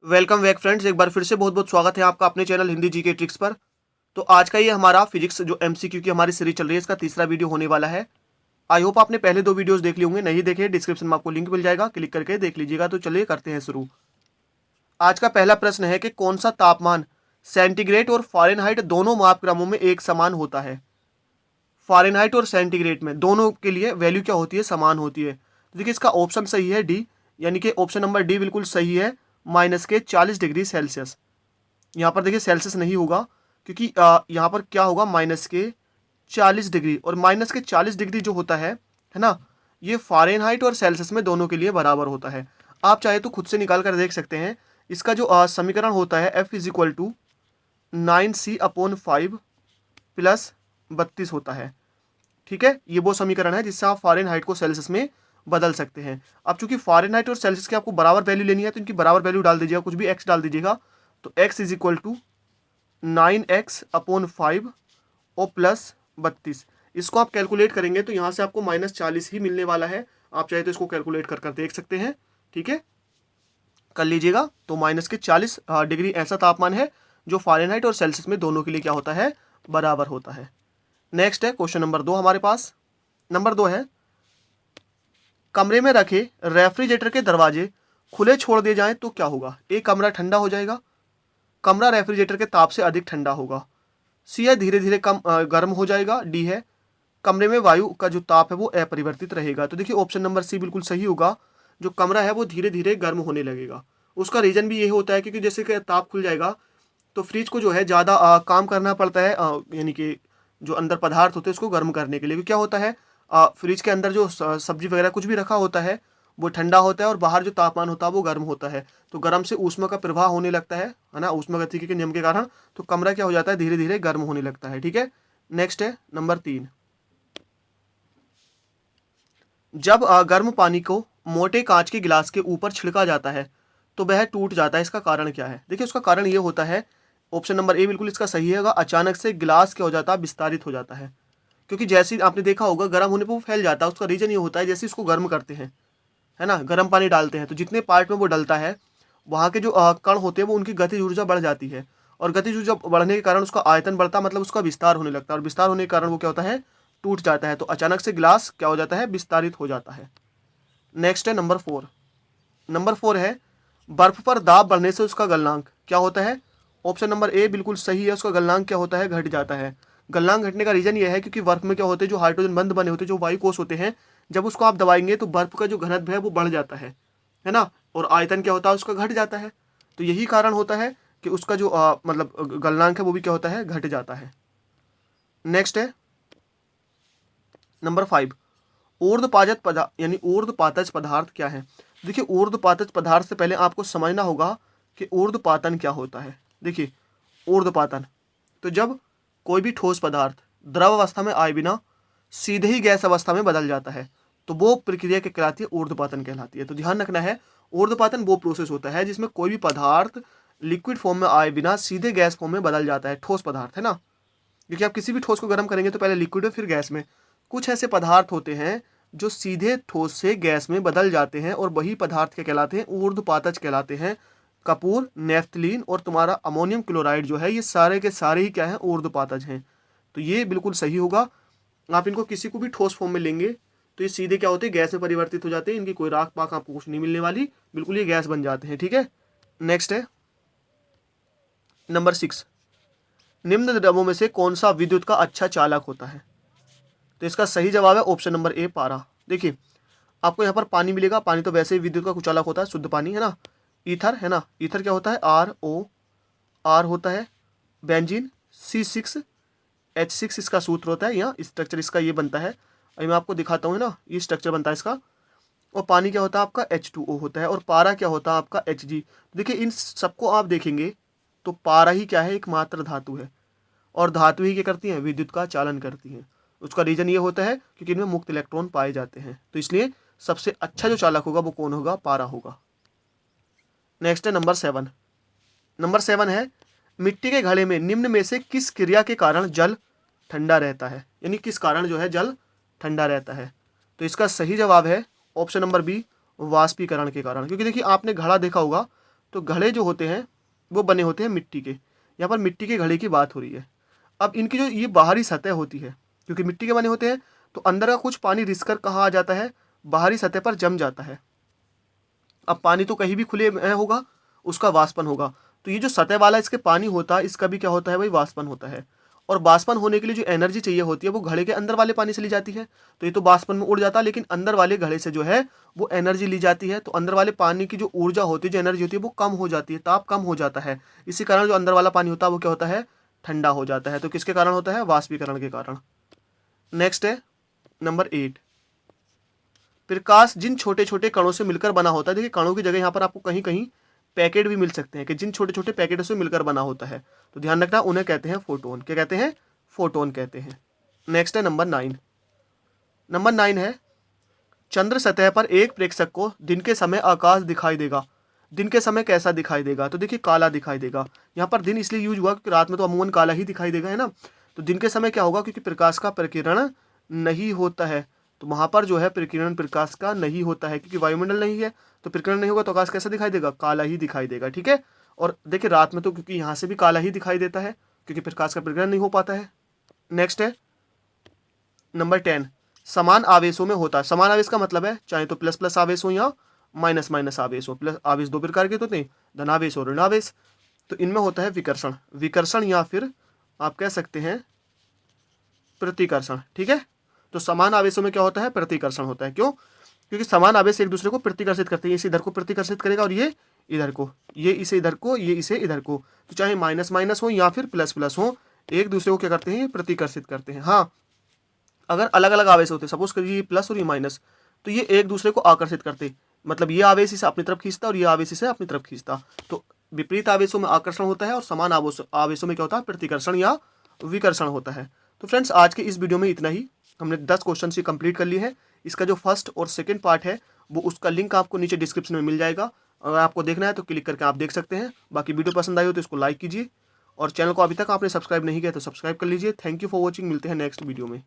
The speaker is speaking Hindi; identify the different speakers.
Speaker 1: वेलकम बैक फ्रेंड्स, एक बार फिर से बहुत बहुत स्वागत है आपका अपने चैनल हिंदी जी के ट्रिक्स पर। तो आज का ये हमारा फिजिक्स जो एमसीक्यू की हमारी सीरीज चल रही है, इसका तीसरा वीडियो होने वाला है। आई होप आपने पहले दो वीडियोस देख लिए होंगे, नहीं देखे डिस्क्रिप्शन में आपको लिंक मिल जाएगा, क्लिक करके देख लीजिएगा। तो चलिए करते हैं शुरू। आज का पहला प्रश्न है कि कौन सा तापमान सेंटीग्रेड और फ़ारेनहाइट दोनों मापक्रमों में एक समान होता है। फ़ारेनहाइट और सेंटीग्रेड में दोनों के लिए वैल्यू क्या होती है, समान होती है। तो देखिए इसका ऑप्शन सही है डी, यानी कि ऑप्शन नंबर डी बिल्कुल सही है, -40 डिग्री सेल्सियस। यहाँ पर देखिए सेल्सियस नहीं होगा, क्योंकि यहाँ पर क्या होगा, -40 डिग्री, और -40 डिग्री जो होता है ना, ये फ़ारेनहाइट और सेल्सियस में दोनों के लिए बराबर होता है। आप चाहे तो खुद से निकाल कर देख सकते हैं। इसका जो समीकरण होता है F = 9c/5 प्लस 32 होता है। ठीक है, ये वो समीकरण है जिससे आप फ़ारेनहाइट को सेल्सियस में बदल सकते हैं। अब चूंकि फ़ारेनहाइट और सेल्सियस की आपको बराबर वैल्यू लेनी है, तो इनकी बराबर वैल्यू डाल दीजिएगा, कुछ भी एक्स डाल दीजिएगा। तो x = 9x/5 और प्लस 32। इसको आप कैलकुलेट करेंगे तो यहाँ से आपको -40 ही मिलने वाला है। आप चाहे तो इसको कैलकुलेट कर कर देख सकते हैं। ठीक है, कर लीजिएगा। तो -40 डिग्री ऐसा तापमान है जो फ़ारेनहाइट और सेल्सियस में दोनों के लिए क्या होता है, बराबर होता है। नेक्स्ट है क्वेश्चन नंबर 2 हमारे पास। नंबर 2 है, कमरे में रखे रेफ्रिजरेटर के दरवाजे खुले छोड़ दिए जाएं तो क्या होगा। ए, कमरा ठंडा हो जाएगा, कमरा रेफ्रिजरेटर के ताप से अधिक ठंडा होगा। सी है, धीरे धीरे कम गर्म हो जाएगा। डी है, कमरे में वायु का जो ताप है वो अपरिवर्तित रहेगा। तो देखिए ऑप्शन नंबर सी बिल्कुल सही होगा, जो कमरा है वो धीरे धीरे गर्म होने लगेगा। उसका रीज़न भी ये होता है क्योंकि जैसे कि ताप खुल जाएगा तो फ्रिज को जो है ज़्यादा काम करना पड़ता है, यानी कि जो अंदर पदार्थ होते हैं उसको गर्म करने के लिए। क्योंकि क्या होता है, फ्रिज के अंदर जो सब्जी वगैरह कुछ भी रखा होता है वो ठंडा होता है और बाहर जो तापमान होता है वो गर्म होता है। तो गर्म से ऊष्मा का प्रवाह होने लगता है ना, ऊष्मागतिकी के नियम के कारण। तो कमरा क्या हो जाता है, धीरे धीरे गर्म होने लगता है। ठीक है, नेक्स्ट है नंबर 3। जब गर्म पानी को मोटे कांच के गिलास के ऊपर छिड़का जाता है तो वह टूट जाता है, इसका कारण क्या है। देखिए उसका कारण ये होता है, ऑप्शन नंबर ए बिल्कुल इसका सही है, अचानक से गिलास क्या हो जाता है, विस्तारित हो जाता है। क्योंकि जैसे ही आपने देखा होगा गर्म होने पर वो फैल जाता है। उसका रीज़न ये होता है, जैसे इसको गर्म करते हैं, है ना, गर्म पानी डालते हैं, तो जितने पार्ट में वो डलता है वहाँ के जो कण होते हैं वो उनकी गतिज ऊर्जा बढ़ जाती है। और गतिज ऊर्जा बढ़ने के कारण उसका आयतन बढ़ता है, मतलब उसका विस्तार होने लगता है। और विस्तार होने के कारण वो क्या होता है, टूट जाता है। तो अचानक से गिलास क्या हो जाता है, विस्तारित हो जाता है। नेक्स्ट है नंबर 4। नंबर 4 है, बर्फ पर दाब बढ़ने से उसका गलनांक क्या होता है। ऑप्शन नंबर ए बिल्कुल सही है, उसका गलनांक क्या होता है, घट जाता है। गलनांक घटने का रीज़न ये है क्योंकि बर्फ में क्या होते हैं, जो हाइड्रोजन बंध बने होते हैं, जो वायु कोष होते हैं, जब उसको आप दबाएंगे तो बर्फ का जो घनत्व है वो बढ़ जाता है ना, और आयतन क्या होता है उसका घट जाता है। तो यही कारण होता है कि उसका जो मतलब गलनांक है वो भी क्या होता है, घट जाता है। नेक्स्ट है नंबर 5। ऊर्ध्वपातज पदार्थ यानी ऊर्ध्वपातज पदार्थ क्या है। देखिए ऊर्ध्वपातज पदार्थ से पहले आपको समझना होगा कि ऊर्ध्वपातन क्या होता है। देखिए ऊर्ध्वपातन, तो जब कोई भी ठोस पदार्थ द्रव अवस्था में आए बिना सीधे ही गैस अवस्था में बदल जाता है तो वो प्रक्रिया क्या कहलाती है, ऊर्ध्वपातन कहलाती है। तो ध्यान रखना है, ऊर्ध्वपातन वो प्रोसेस होता है जिसमें कोई भी पदार्थ लिक्विड फॉर्म में आए बिना सीधे गैस फॉर्म में बदल जाता है, ठोस पदार्थ है ना। क्योंकि आप किसी भी ठोस को गर्म करेंगे तो पहले लिक्विड में फिर गैस में। कुछ ऐसे पदार्थ होते हैं जो सीधे ठोस से गैस में बदल जाते हैं और वही पदार्थ क्या कहलाते हैं, ऊर्ध्वपातज कहलाते हैं। कपूर, नेफ्थलीन और तुम्हारा अमोनियम क्लोराइड जो है, ये सारे के सारे ही क्या है, ऊर्ध्वपातज हैं। तो ये बिल्कुल सही होगा। आप इनको किसी को भी ठोस फॉर्म में लेंगे तो ये सीधे क्या होते हैं, गैस में परिवर्तित हो जाते हैं। इनकी कोई राख पाख आपको कुछ नहीं मिलने वाली, बिल्कुल ये गैस बन जाते हैं। ठीक है, नेक्स्ट है नंबर 6। निम्न द्रवों में से कौन सा विद्युत का अच्छा चालक होता है। तो इसका सही जवाब है ऑप्शन नंबर ए, पारा। देखिए आपको यहाँ पर पानी मिलेगा, पानी तो वैसे ही विद्युत का कुचालक होता है, शुद्ध पानी है ना। ईथर है ना, ईथर क्या होता है, आर होता है। बेंजीन C6H6 इसका सूत्र होता है, यहाँ स्ट्रक्चर इसका ये बनता है। अभी मैं आपको दिखाता हूँ ना, ये स्ट्रक्चर बनता है इसका। और पानी क्या होता है आपका, H2O होता है। और पारा क्या होता है आपका, Hg। देखिए इन सबको आप देखेंगे तो पारा ही क्या है, एकमात्र धातु है। और धातु ही क्या करती हैं, विद्युत का चालन करती हैं। उसका रीज़न ये होता है क्योंकि इनमें मुक्त इलेक्ट्रॉन पाए जाते हैं। तो इसलिए सबसे अच्छा जो चालक होगा वो कौन होगा, पारा होगा। नेक्स्ट है नंबर 7। नंबर 7 है, मिट्टी के घड़े में निम्न में से किस क्रिया के कारण जल ठंडा रहता है, यानी किस कारण जो है जल ठंडा रहता है। तो इसका सही जवाब है ऑप्शन नंबर बी, वाष्पीकरण के कारण। क्योंकि देखिए आपने घड़ा देखा होगा तो घड़े जो होते हैं वो बने होते हैं मिट्टी के। यहाँ पर मिट्टी के घड़े की बात हो रही है। अब इनकी जो ये बाहरी सतह होती है, क्योंकि मिट्टी के बने होते हैं तो अंदर का कुछ पानी रिसकर कहाँ आ जाता है, बाहरी सतह पर जम जाता है। अब पानी तो कहीं भी खुले में होगा, उसका वाष्पन होगा। तो ये जो सतह वाला इसके पानी होता है, इसका भी क्या होता है भाई, वाष्पन होता है। और वाष्पन होने के लिए जो एनर्जी चाहिए होती है वो घड़े के अंदर वाले पानी से ली जाती है। तो ये तो वाष्पन में उड़ जाता है, लेकिन अंदर वाले घड़े से जो है वो एनर्जी ली जाती है। तो अंदर वाले पानी की जो ऊर्जा होती है, जो एनर्जी होती है, वो कम हो जाती है, ताप कम हो जाता है। इसी कारण जो अंदर वाला पानी होता है वो क्या होता है, ठंडा हो जाता है। तो किसके कारण होता है, वाष्पीकरण के कारण। नेक्स्ट है नंबर 8, प्रकाश जिन छोटे छोटे कणों से मिलकर बना होता है। देखिए कणों की जगह यहाँ पर आपको कहीं कहीं पैकेट भी मिल सकते हैं, कि जिन छोटे छोटे पैकेटों से मिलकर बना होता है, तो ध्यान रखना उन्हें कहते हैं फोटोन। क्या कहते हैं, फोटोन कहते हैं। नेक्स्ट है नंबर 9। नंबर 9 है, चंद्र सतह पर एक प्रेक्षक को दिन के समय आकाश दिखाई देगा। दिन के समय कैसा दिखाई देगा, तो देखिए काला दिखाई देगा। यहाँ पर दिन इसलिए यूज हुआ क्योंकि रात में तो अमूमन काला ही दिखाई देगा, है ना। तो दिन के समय क्या होगा, क्योंकि प्रकाश का प्रकीर्णन नहीं होता है, तो वहाँ पर जो है प्रकीर्णन प्रकाश का नहीं होता है, क्योंकि वायुमंडल नहीं है तो प्रकीर्णन नहीं होगा, तो आकाश कैसा दिखाई देगा, काला ही दिखाई देगा। ठीक है। और देखिए रात में तो क्योंकि यहाँ से भी काला ही दिखाई देता है, क्योंकि प्रकाश का प्रकीर्णन नहीं हो पाता है। नेक्स्ट है नंबर 10, समान आवेशों में होता है। समान आवेश का मतलब है चाहे तो प्लस प्लस आवेश हो या माइनस माइनस आवेश हो। प्लस आवेश दो प्रकार के होते हैं, धनावेश और ऋणावेश। तो इनमें होता है विकर्षण, विकर्षण या फिर आप कह सकते हैं प्रतिकर्षण। ठीक है। तो समान आवेशों में क्या होता है, प्रतिकर्षण होता है। क्यों, क्योंकि समान आवेश एक दूसरे को प्रतिकर्षित करते हैं। इसे इधर को प्रतिकर्षित करेगा और ये इधर को, ये इसे इधर को, ये इसे इधर को। तो चाहे माइनस माइनस हो या फिर प्लस प्लस हो, एक दूसरे को क्या करते हैं, प्रतिकर्षित करते हैं। हाँ, अगर अलग अलग आवेश होते, सपोज करिए ये प्लस और ये माइनस, तो ये एक दूसरे को आकर्षित करते, मतलब ये आवेश इसे अपनी तरफ खींचता और ये आवेश इसे अपनी तरफ खींचता। तो विपरीत आवेशों में आकर्षण होता है और समान आवेशों में क्या होता है, प्रतिकर्षण या विकर्षण होता है। तो फ्रेंड्स आज के इस वीडियो में इतना ही। हमने 10 क्वेश्चन से कंप्लीट कर लिए हैं। इसका जो फर्स्ट और सेकंड पार्ट है वो उसका लिंक आपको नीचे डिस्क्रिप्शन में मिल जाएगा। अगर आपको देखना है तो क्लिक करके आप देख सकते हैं। बाकी वीडियो पसंद आई हो तो इसको लाइक कीजिए और चैनल को अभी तक आपने सब्सक्राइब नहीं किया तो सब्सक्राइब कर लीजिए। Thank you for watching. मिलते हैं नेक्स्ट वीडियो में।